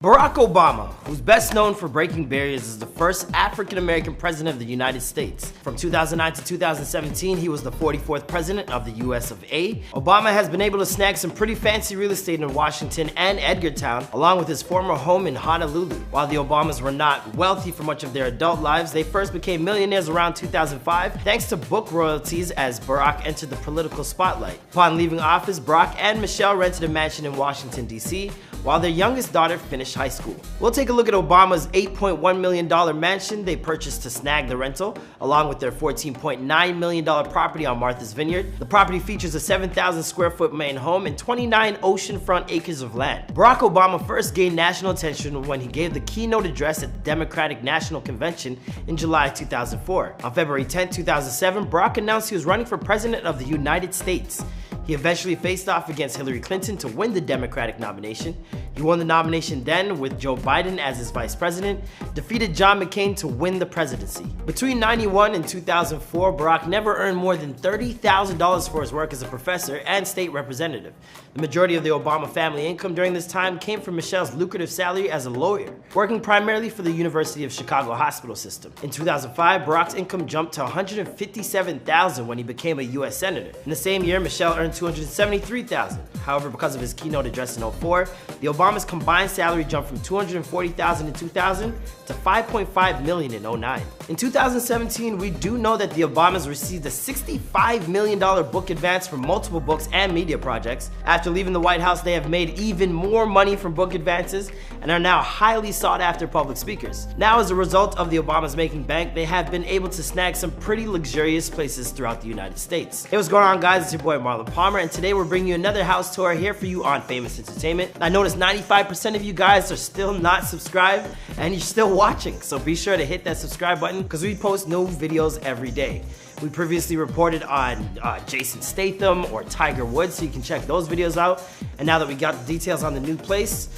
Barack Obama, who's best known for breaking barriers as the first African-American president of the United States. From 2009 to 2017, he was the 44th president of the US of A. Obama has been able to snag some pretty fancy real estate in Washington and Edgartown, along with his former home in Honolulu. While the Obamas were not wealthy for much of their adult lives, they first became millionaires around 2005 thanks to book royalties as Barack entered the political spotlight. Upon leaving office, Barack and Michelle rented a mansion in Washington, D.C., while their youngest daughter finished high school. We'll take a look at Obama's $8.1 million mansion they purchased to snag the rental, along with their $14.9 million property on Martha's Vineyard. The property features a 7,000 square foot main home and 29 oceanfront acres of land. Barack Obama first gained national attention when he gave the keynote address at the Democratic National Convention in July 2004. On February 10, 2007, Barack announced he was running for president of the United States. He eventually faced off against Hillary Clinton to win the Democratic nomination. He won the nomination then with Joe Biden as his vice president, defeated John McCain to win the presidency. Between 1991 and 2004, Barack never earned more than $30,000 for his work as a professor and state representative. The majority of the Obama family income during this time came from Michelle's lucrative salary as a lawyer, working primarily for the University of Chicago hospital system. In 2005, Barack's income jumped to $157,000 when he became a U.S. Senator. In the same year, Michelle earned $273,000. However, because of his keynote address in 2004, the Obamas' combined salary jumped from $240,000 in 2000 to $5.5 million in 2009. In 2017, we do know that the Obamas received a $65 million book advance from multiple books and media projects. After leaving the White House, they have made even more money from book advances and are now highly sought after public speakers. Now, as a result of the Obamas making bank, they have been able to snag some pretty luxurious places throughout the United States. Hey, what's going on, guys? It's your boy Marlon Palmer, and today we're bringing you another house tour here for you on Famous Entertainment. I noticed 95% of you guys are still not subscribed and you're still watching, so be sure to hit that subscribe button because we post new videos every day. We previously reported on Jason Statham or Tiger Woods, so you can check those videos out. And now that we got the details on the new place,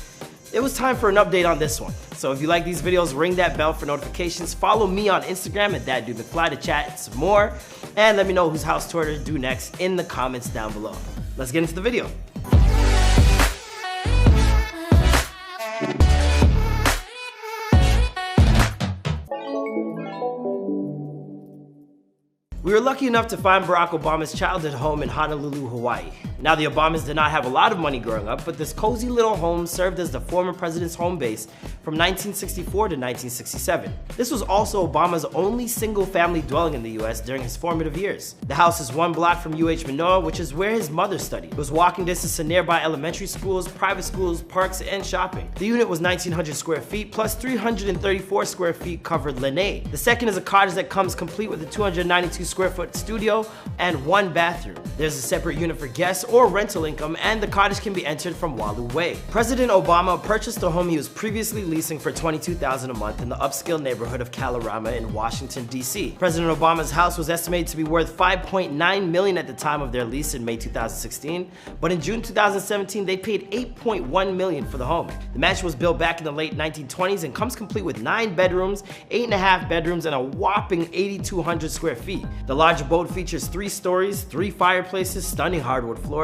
it was time for an update on this one. So if you like these videos, ring that bell for notifications. Follow me on Instagram at ThatDudeMcFly to chat some more. And let me know whose house tour to do next in the comments down below. Let's get into the video. We were lucky enough to find Barack Obama's childhood home in Honolulu, Hawaii. Now, the Obamas did not have a lot of money growing up, but this cozy little home served as the former president's home base from 1964 to 1967. This was also Obama's only single-family dwelling in the U.S. during his formative years. The house is 1 block from UH Manoa, which is where his mother studied. It was walking distance to nearby elementary schools, private schools, parks, and shopping. The unit was 1,900 square feet, plus 334 square feet covered lanai. The second is a cottage that comes complete with a 292 square foot studio and 1 bathroom. There's a separate unit for guests or rental income, and the cottage can be entered from Walu Way. President Obama purchased the home he was previously leasing for $22,000 a month in the upscale neighborhood of Kalorama in Washington, D.C. President Obama's house was estimated to be worth $5.9 million at the time of their lease in May 2016, but in June 2017, they paid $8.1 million for the home. The mansion was built back in the late 1920s and comes complete with 9 bedrooms, 8.5 bedrooms, and a whopping 8,200 square feet. The large abode features 3 stories, 3 fireplaces, stunning hardwood floors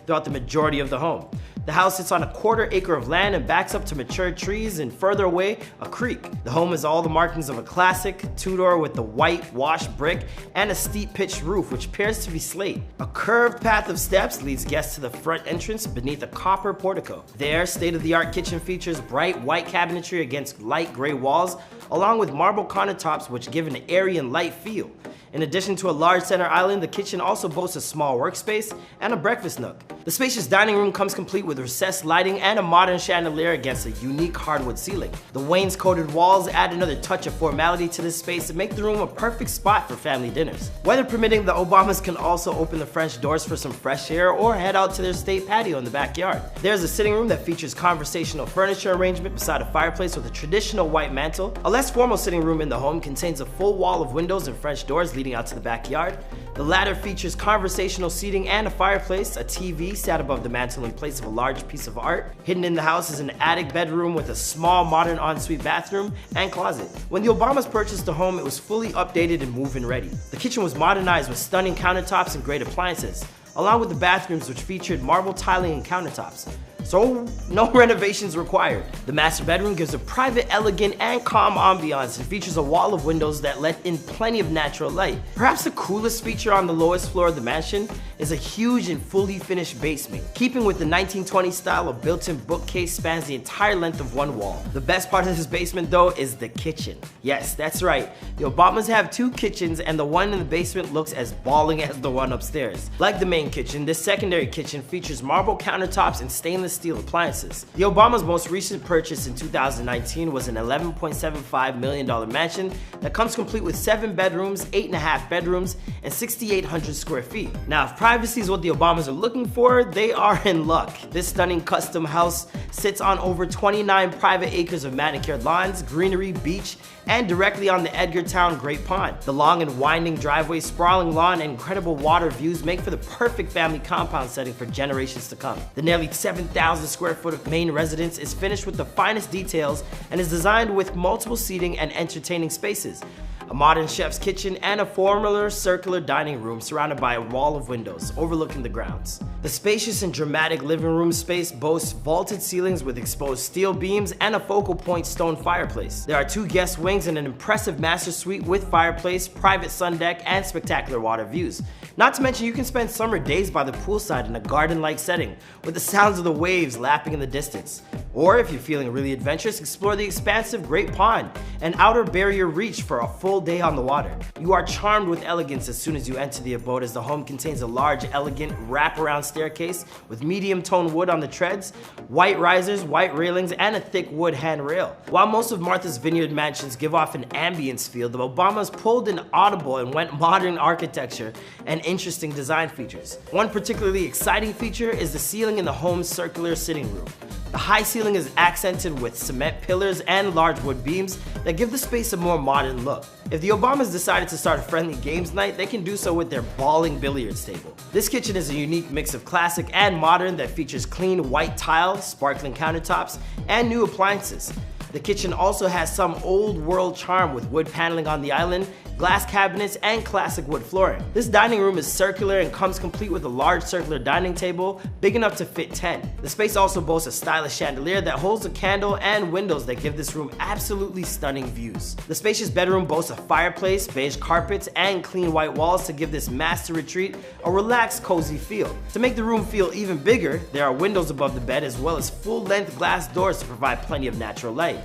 throughout the majority of the home. The house sits on a 1/4 acre of land and backs up to mature trees and further away, a creek. The home has all the markings of a classic two-door with the white washed brick and a steep pitched roof which appears to be slate. A curved path of steps leads guests to the front entrance beneath a copper portico. Their state-of-the-art kitchen features bright white cabinetry against light gray walls, along with marble countertops which give an airy and light feel. In addition to a large center island, the kitchen also boasts a small workspace and a breakfast nook. The spacious dining room comes complete with recessed lighting and a modern chandelier against a unique hardwood ceiling. The wainscoted walls add another touch of formality to this space and make the room a perfect spot for family dinners. Weather permitting, the Obamas can also open the French doors for some fresh air or head out to their state patio in the backyard. There's a sitting room that features conversational furniture arrangement beside a fireplace with a traditional white mantle. A less formal sitting room in the home contains a full wall of windows and French doors leading out to the backyard. The latter features conversational seating and a fireplace. A TV sat above the mantel in place of a large piece of art. Hidden in the house is an attic bedroom with a small modern ensuite bathroom and closet. When the Obamas purchased the home, it was fully updated and move-in ready. The kitchen was modernized with stunning countertops and great appliances, along with the bathrooms which featured marble tiling and countertops. so no renovations required. The master bedroom gives a private, elegant, and calm ambiance and features a wall of windows that let in plenty of natural light. Perhaps the coolest feature on the lowest floor of the mansion is a huge and fully finished basement. Keeping with the 1920s style, a built-in bookcase spans the entire length of one wall. The best part of this basement though is the kitchen. Yes, that's right. The Obamas have two kitchens and the one in the basement looks as ballin' as the one upstairs. Like the main kitchen, this secondary kitchen features marble countertops and stainless steel appliances. The Obamas' most recent purchase in 2019 was an $11.75 million mansion that comes complete with 7 bedrooms, 8.5 bedrooms, and 6,800 square feet. Now, if privacy is what the Obamas are looking for, they are in luck. This stunning custom house sits on over 29 private acres of manicured lawns, greenery, beach, and directly on the Edgartown Great Pond. The long and winding driveway, sprawling lawn, and incredible water views make for the perfect family compound setting for generations to come. The nearly 7,000 square foot of main residence is finished with the finest details and is designed with multiple seating and entertaining spaces, a modern chef's kitchen, and a former circular dining room surrounded by a wall of windows overlooking the grounds. The spacious and dramatic living room space boasts vaulted ceilings with exposed steel beams and a focal point stone fireplace. There are 2 guest wings and an impressive master suite with fireplace, private sun deck, and spectacular water views. Not to mention, you can spend summer days by the poolside in a garden-like setting with the sounds of the waves lapping in the distance. Or if you're feeling really adventurous, explore the expansive Great Pond and Outer Barrier Reach for a full day on the water. You are charmed with elegance as soon as you enter the abode, as the home contains a large, elegant, wraparound staircase with medium-toned wood on the treads, white risers, white railings, and a thick wood handrail. While most of Martha's Vineyard mansions give off an ambience feel, the Obamas pulled an audible and went modern architecture and interesting design features. One particularly exciting feature is the ceiling in the home's circular sitting room. The high ceiling is accented with cement pillars and large wood beams that give the space a more modern look. If the Obamas decided to start a friendly games night, they can do so with their balling billiards table. This kitchen is a unique mix of classic and modern that features clean white tile, sparkling countertops, and new appliances. The kitchen also has some old world charm with wood paneling on the island, glass cabinets, and classic wood flooring. This dining room is circular and comes complete with a large circular dining table big enough to fit 10. The space also boasts a stylish chandelier that holds a candle and windows that give this room absolutely stunning views. The spacious bedroom boasts a fireplace, beige carpets, and clean white walls to give this master retreat a relaxed, cozy feel. To make the room feel even bigger, there are windows above the bed as well as full-length glass doors to provide plenty of natural light.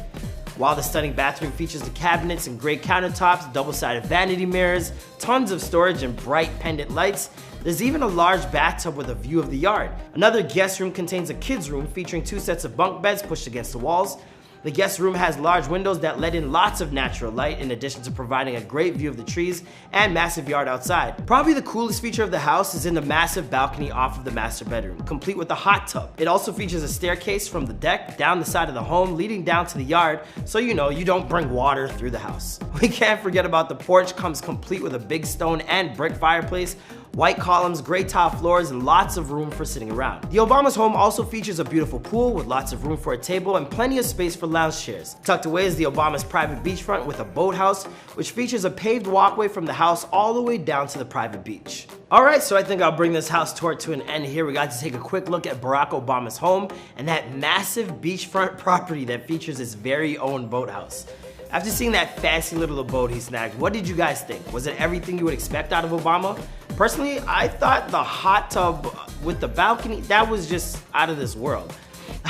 While the stunning bathroom features the cabinets and great countertops, double-sided vanity mirrors, tons of storage, and bright pendant lights, there's even a large bathtub with a view of the yard. Another guest room contains a kids' room featuring 2 sets of bunk beds pushed against the walls. The guest room has large windows that let in lots of natural light, in addition to providing a great view of the trees and massive yard outside. Probably the coolest feature of the house is in the massive balcony off of the master bedroom, complete with a hot tub. It also features a staircase from the deck down the side of the home leading down to the yard, so you know you don't bring water through the house. We can't forget about the porch, comes complete with a big stone and brick fireplace, white columns, gray tile floors, and lots of room for sitting around. The Obamas' home also features a beautiful pool with lots of room for a table and plenty of space for lounge chairs. Tucked away is the Obamas' private beachfront with a boathouse, which features a paved walkway from the house all the way down to the private beach. Alright, so I think I'll bring this house tour to an end here. We got to take a quick look at Barack Obama's home and that massive beachfront property that features his very own boathouse. After seeing that fancy little abode he snagged, what did you guys think? Was it everything you would expect out of Obama? Personally, I thought the hot tub with the balcony, that was just out of this world.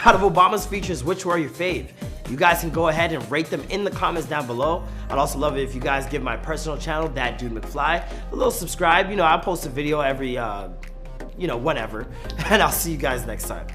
Out of Obama's features, which were your fave? You guys can go ahead and rate them in the comments down below. I'd also love it if you guys give my personal channel, That Dude McFly, a little subscribe. You know, I post a video every, whenever. And I'll see you guys next time.